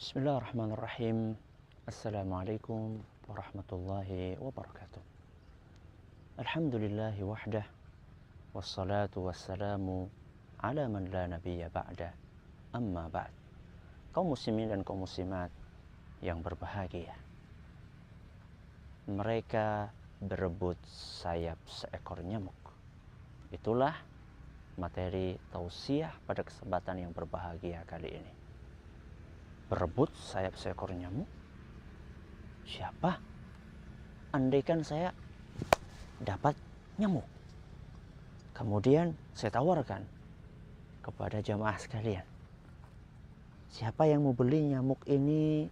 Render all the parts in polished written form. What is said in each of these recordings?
Bismillahirrahmanirrahim. Assalamualaikum warahmatullahi wabarakatuh. Alhamdulillahi wahdah, wassalatu wassalamu ala man la nabiyya ba'da, amma ba'd. Kaum muslimin dan kaum muslimat yang berbahagia, mereka berebut sayap seekor nyamuk. Itulah materi tausiah pada kesempatan yang berbahagia kali ini. Berebut sayap seekor nyamuk? Siapa? Andaikan saya dapat nyamuk, kemudian saya tawarkan kepada jamaah sekalian, siapa yang mau beli nyamuk ini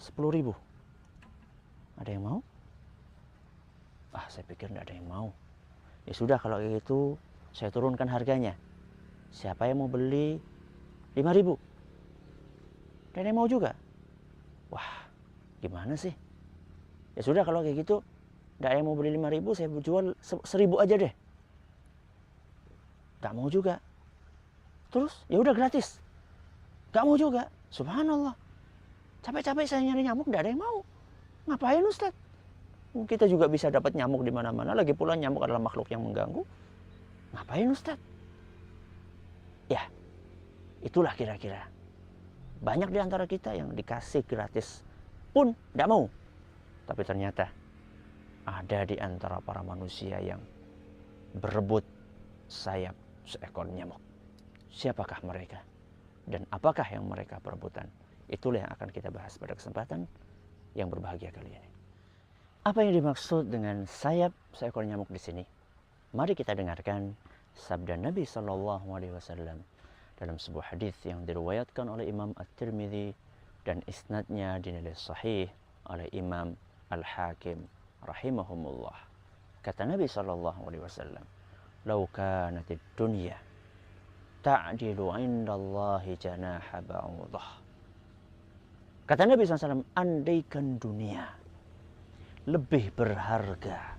10.000? Ada yang mau? Saya pikir tidak ada yang mau. Ya sudah, kalau gitu saya turunkan harganya. Siapa yang mau beli 5.000? Dan yang mau juga. Wah, gimana sih? Ya sudah, kalau kayak gitu tidak ada yang mau beli 5.000, saya jual 1.000 aja deh. Gak mau juga. Terus ya udah gratis. Gak mau juga. Subhanallah. Capek-capek saya nyari nyamuk, tidak ada yang mau. Ngapain Ustaz? Kita juga bisa dapat nyamuk di mana-mana. Lagi pula nyamuk adalah makhluk yang mengganggu. Ngapain Ustaz? Ya, itulah kira-kira. Banyak di antara kita yang dikasih gratis pun tidak mau. Tapi ternyata ada di antara para manusia yang berebut sayap seekor nyamuk. Siapakah mereka? Dan apakah yang mereka perebutan? Itulah yang akan kita bahas pada kesempatan yang berbahagia kali ini. Apa yang dimaksud dengan sayap seekor nyamuk di sini? Mari kita dengarkan sabda Nabi SAW dalam sebuah hadis yang diriwayatkan oleh Imam At-Tirmidzi dan isnadnya dinilai sahih oleh Imam Al-Hakim rahimahumullah. Kata Nabi SAW, "Lau kanatid dunya ta'dilu 'indallahi janaha ba'udah." Kata Nabi SAW, andaikan dunia lebih berharga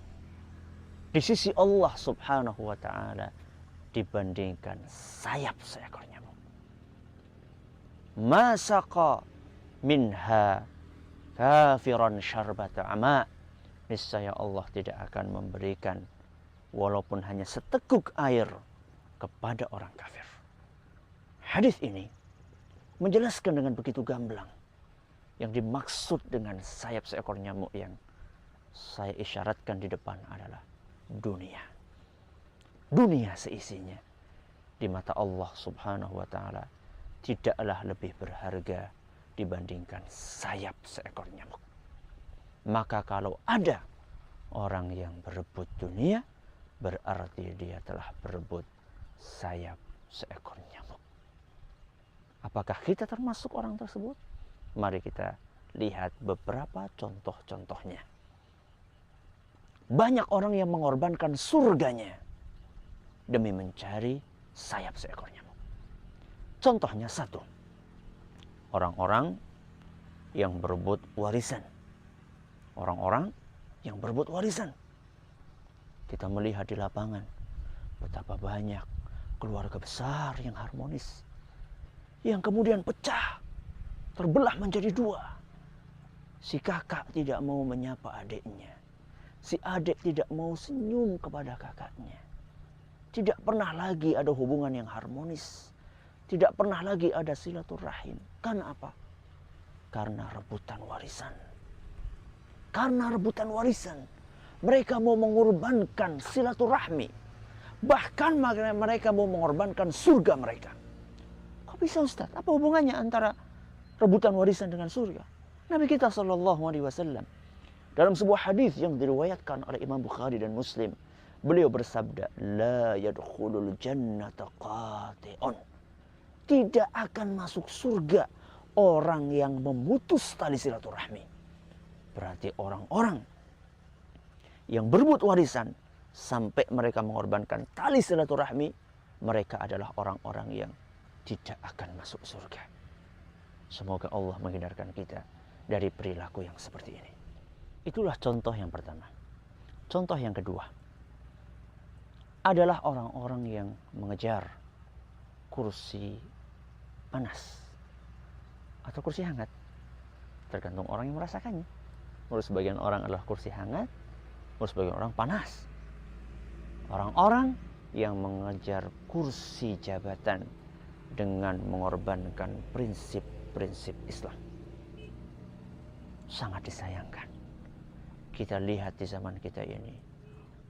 di sisi Allah Subhanahu wa ta'ala dibandingkan sayap seekor nyamuk, masaqa minha kafiran syarbata ama, niscaya Allah tidak akan memberikan walaupun hanya seteguk air kepada orang kafir. Hadis ini menjelaskan dengan begitu gamblang yang dimaksud dengan sayap seekor nyamuk yang saya isyaratkan di depan adalah dunia. Dunia seisinya di mata Allah Subhanahu wa ta'ala tidaklah lebih berharga dibandingkan sayap seekor nyamuk. Maka kalau ada orang yang berebut dunia, berarti dia telah berebut sayap seekor nyamuk. Apakah kita termasuk orang tersebut? Mari kita lihat beberapa contoh-contohnya. Banyak orang yang mengorbankan surganya demi mencari sayap seekor nyamuk. Contohnya satu, orang-orang yang berebut warisan. Orang-orang yang berebut warisan. Kita melihat di lapangan betapa banyak keluarga besar yang harmonis, yang kemudian pecah, terbelah menjadi dua. Si kakak tidak mau menyapa adiknya. Si adik tidak mau senyum kepada kakaknya. Tidak pernah lagi ada hubungan yang harmonis. Tidak pernah lagi ada silaturahim. Karena apa? Karena rebutan warisan. Karena rebutan warisan, mereka mau mengorbankan silaturahmi. Bahkan mereka mau mengorbankan surga mereka. Kok bisa Ustaz? Apa hubungannya antara rebutan warisan dengan surga? Nabi kita SAW dalam sebuah hadis yang diriwayatkan oleh Imam Bukhari dan Muslim, beliau bersabda, la yadkhulul jannata qati'un. Tidak akan masuk surga orang yang memutus tali silaturahmi. Berarti orang-orang yang berebut warisan sampai mereka mengorbankan tali silaturahmi, mereka adalah orang-orang yang tidak akan masuk surga. Semoga Allah menghindarkan kita dari perilaku yang seperti ini. Itulah contoh yang pertama. Contoh yang kedua adalah orang-orang yang mengejar kursi panas atau kursi hangat. Tergantung orang yang merasakannya. Menurut sebagian orang adalah kursi hangat, menurut sebagian orang panas. Orang-orang yang mengejar kursi jabatan dengan mengorbankan prinsip-prinsip Islam. Sangat disayangkan. Kita lihat di zaman kita ini,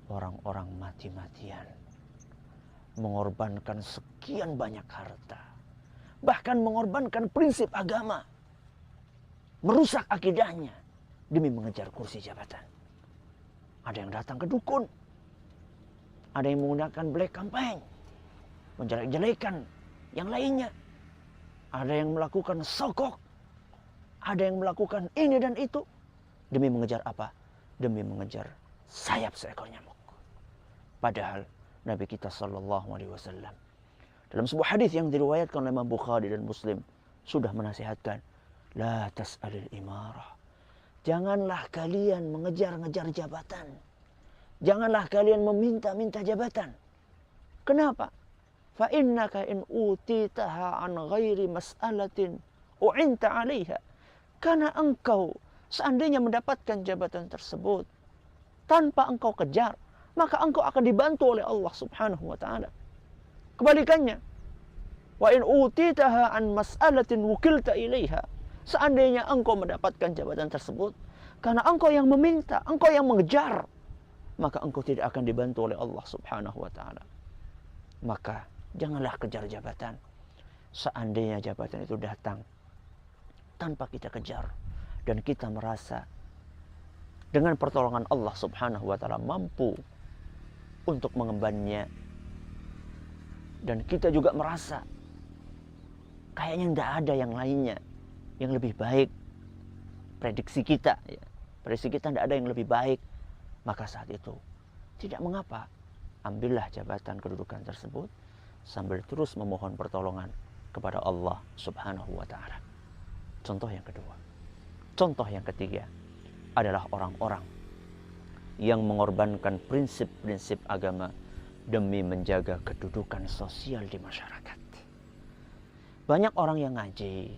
orang-orang mati-matian mengorbankan sekian banyak harta, bahkan mengorbankan prinsip agama, merusak akidahnya demi mengejar kursi jabatan. Ada yang datang ke dukun, ada yang menggunakan black campaign, menjelek-jelekan yang lainnya, ada yang melakukan sogok, ada yang melakukan ini dan itu demi mengejar apa? Demi mengejar sayap seekor nyamuk. Padahal Nabi kita Shallallahu Alaihi Wasallam dalam sebuah hadis yang diriwayatkan oleh Imam Bukhari dan Muslim sudah menasihatkan, la tas'alil imarah. Janganlah kalian mengejar-ngejar jabatan. Janganlah kalian meminta-minta jabatan. Kenapa? Fa innaka in utitaha an ghairi mas'alatin u'inta 'alaiha. Karena engkau seandainya mendapatkan jabatan tersebut tanpa engkau kejar, maka engkau akan dibantu oleh Allah Subhanahu wa taala. Kebalikannya, wa in utitaha an mas'alatin wukilta ilaiha. Seandainya engkau mendapatkan jabatan tersebut karena engkau yang meminta, engkau yang mengejar, maka engkau tidak akan dibantu oleh Allah Subhanahu wa taala. Maka janganlah kejar jabatan. Seandainya jabatan itu datang tanpa kita kejar dan kita merasa dengan pertolongan Allah Subhanahu wa taala mampu untuk mengembannya, dan kita juga merasa kayaknya tidak ada yang lainnya yang lebih baik, prediksi kita tidak ada yang lebih baik, maka saat itu tidak mengapa, ambillah jabatan kedudukan tersebut sambil terus memohon pertolongan kepada Allah Subhanahu wa taala. Contoh yang kedua. Contoh yang ketiga adalah orang-orang yang mengorbankan prinsip-prinsip agama demi menjaga kedudukan sosial di masyarakat. Banyak orang yang ngaji,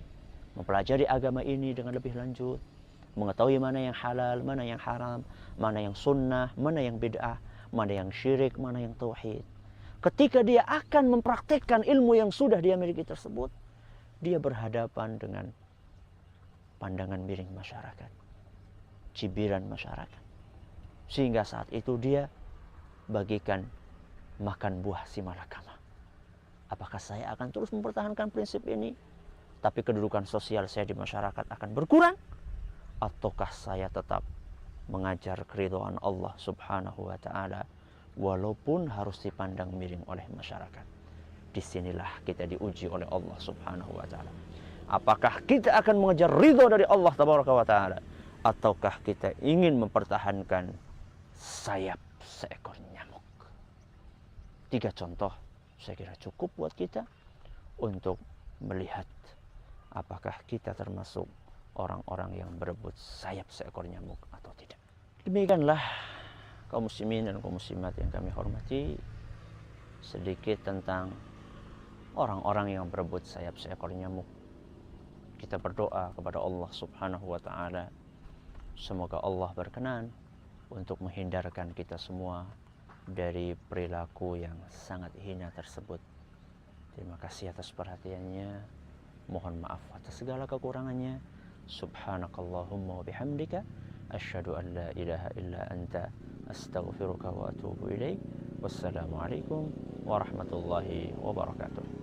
mempelajari agama ini dengan lebih lanjut, mengetahui mana yang halal, mana yang haram, mana yang sunnah, mana yang bid'ah, mana yang syirik, mana yang tauhid. Ketika dia akan mempraktekkan ilmu yang sudah dia miliki tersebut, dia berhadapan dengan pandangan miring masyarakat, cibiran masyarakat. Sehingga saat itu dia bagikan makan buah si malakama. Apakah saya akan terus mempertahankan prinsip ini, tapi kedudukan sosial saya di masyarakat akan berkurang? Ataukah saya tetap mengajar keridhaan Allah Subhanahu wa ta'ala walaupun harus dipandang miring oleh masyarakat? Disinilah kita diuji oleh Allah Subhanahu wa ta'ala. Apakah kita akan mengejar ridho dari Allah Tabaraka wa ta'ala, ataukah kita ingin mempertahankan sayap seekor nyamuk? 3 contoh saya kira cukup buat kita untuk melihat apakah kita termasuk orang-orang yang berebut sayap seekor nyamuk atau tidak. Demikianlah kaum muslimin dan kaum muslimat yang kami hormati, sedikit tentang orang-orang yang berebut sayap seekor nyamuk. Kita berdoa kepada Allah Subhanahu wa ta'ala, semoga Allah berkenan untuk menghindarkan kita semua dari perilaku yang sangat hina tersebut. Terima kasih atas perhatiannya. Mohon maaf atas segala kekurangannya. Subhanakallahumma wa bihamdika asyhadu an la ilaha illa anta astaghfiruka wa atubu ilaik. Wassalamualaikum warahmatullahi wabarakatuh.